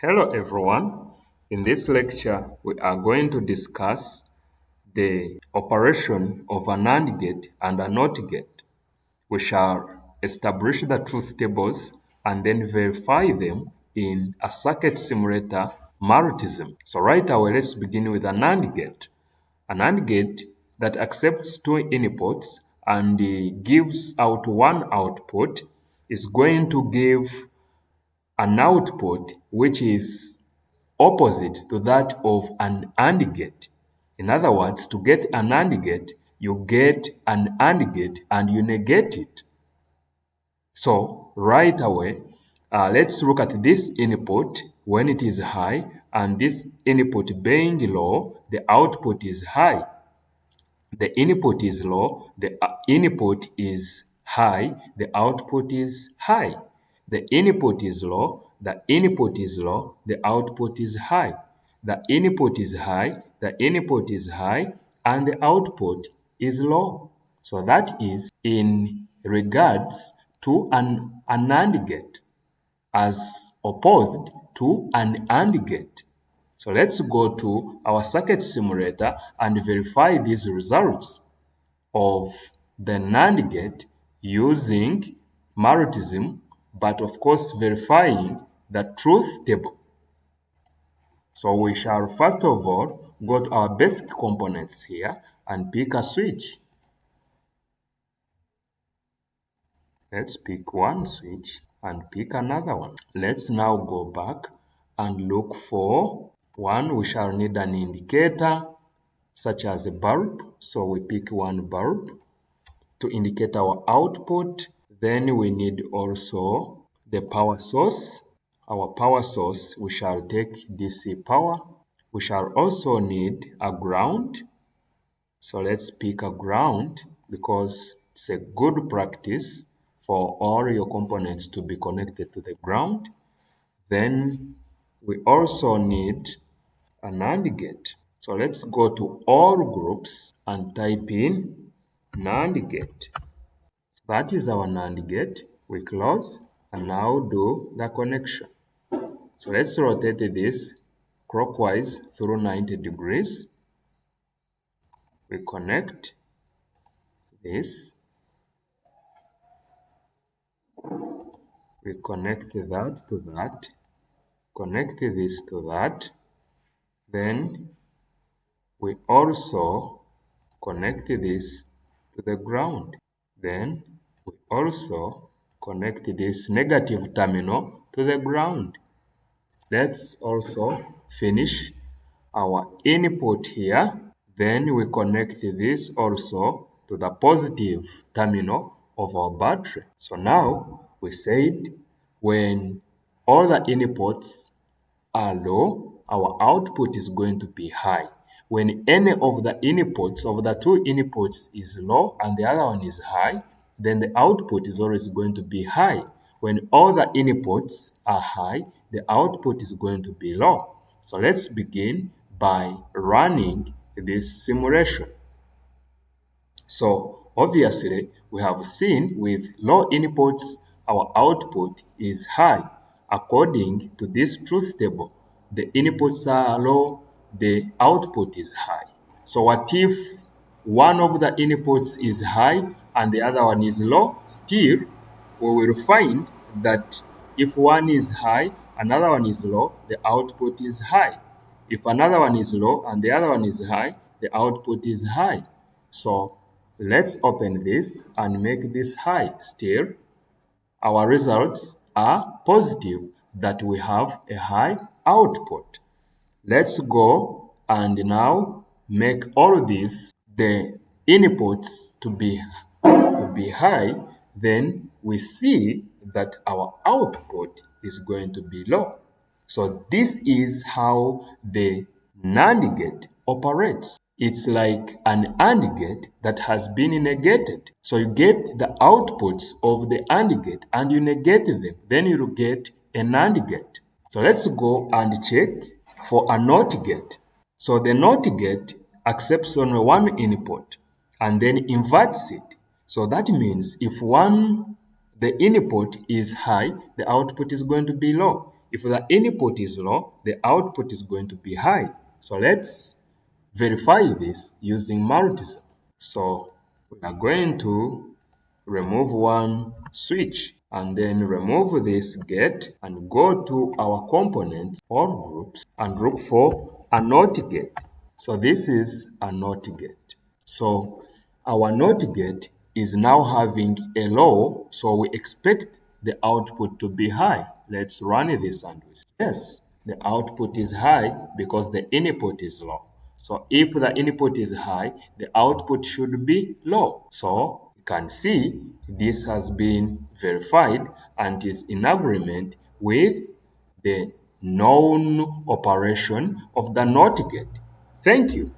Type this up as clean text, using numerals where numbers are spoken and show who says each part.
Speaker 1: Hello everyone. In this lecture, we are going to discuss the operation of a NAND gate and a NOT gate. We shall establish the truth tables and then verify them in a circuit simulator Multisim. So right away, let's begin with a NAND gate. A NAND gate that accepts two inputs and gives out one output is going to give an output which is opposite to that of an AND gate. In other words, to get an AND gate, you get an AND gate and you negate it. So right away, let's look at this input when it is high and this input being low, the output is high. The input is low, the input is high, the output is high. The input is low, the input is low, the output is high. The input is high, the input is high, and the output is low. So that is in regards to an AND gate as opposed to an AND gate. So let's go to our circuit simulator and verify these results of the NAND gate using Multisim, but of course verifying the truth table. So we shall first of all go to our basic components here and pick a switch. Let's pick one switch and pick another one. Let's now go back and look for one. We shall need an indicator such as a bulb. So we pick one bulb to indicate our output. Then we need also the power source. Our power source, we shall take DC power. We shall also need a ground. So let's pick a ground because it's a good practice for all your components to be connected to the ground. Then we also need a NAND gate. So let's go to all groups and type in NAND gate. That is our NAND gate. We close and now do the connection. So let's rotate this clockwise through 90 degrees. We connect this. We connect that to that. Connect this to that. Then we also connect this to the ground. Then we also connect this negative terminal to the ground. Let's also finish our input here. Then we connect this also to the positive terminal of our battery. So now we said when all the inputs are low, our output is going to be high. When any of the inputs of the two inputs is low and the other one is high, then the output is always going to be high. When all the inputs are high, the output is going to be low. So let's begin by running this simulation. So obviously, we have seen with low inputs, our output is high. According to this truth table, the inputs are low, the output is high. So what if one of the inputs is high and the other one is low? Still, we will find that if one is high, another one is low, the output is high. If another one is low and the other one is high, the output is high. So let's open this and make this high. Still, our results are positive that we have a high output. Let's go and now make all these the inputs to be high, then we see that our output is going to be low. So this is how the NAND gate operates. It's like an AND gate that has been negated. So you get the outputs of the AND gate and you negate them. Then you get a NAND gate. So let's go and check for a NOT gate. So the NOT gate accepts only one input and then inverts it. So that means if the input is high, the output is going to be low. If the input is low, the output is going to be high. So let's verify this using Multisim. So we are going to remove one switch and then remove this gate and go to our components or groups and look for a NOT gate. So this is a NOT gate. So our NOT gate is now having a low, so we expect the output to be high. Let's run this and we see. Yes, the output is high because the input is low. So if the input is high, the output should be low. So you can see this has been verified and is in agreement with the known operation of the NOT gate. Thank you.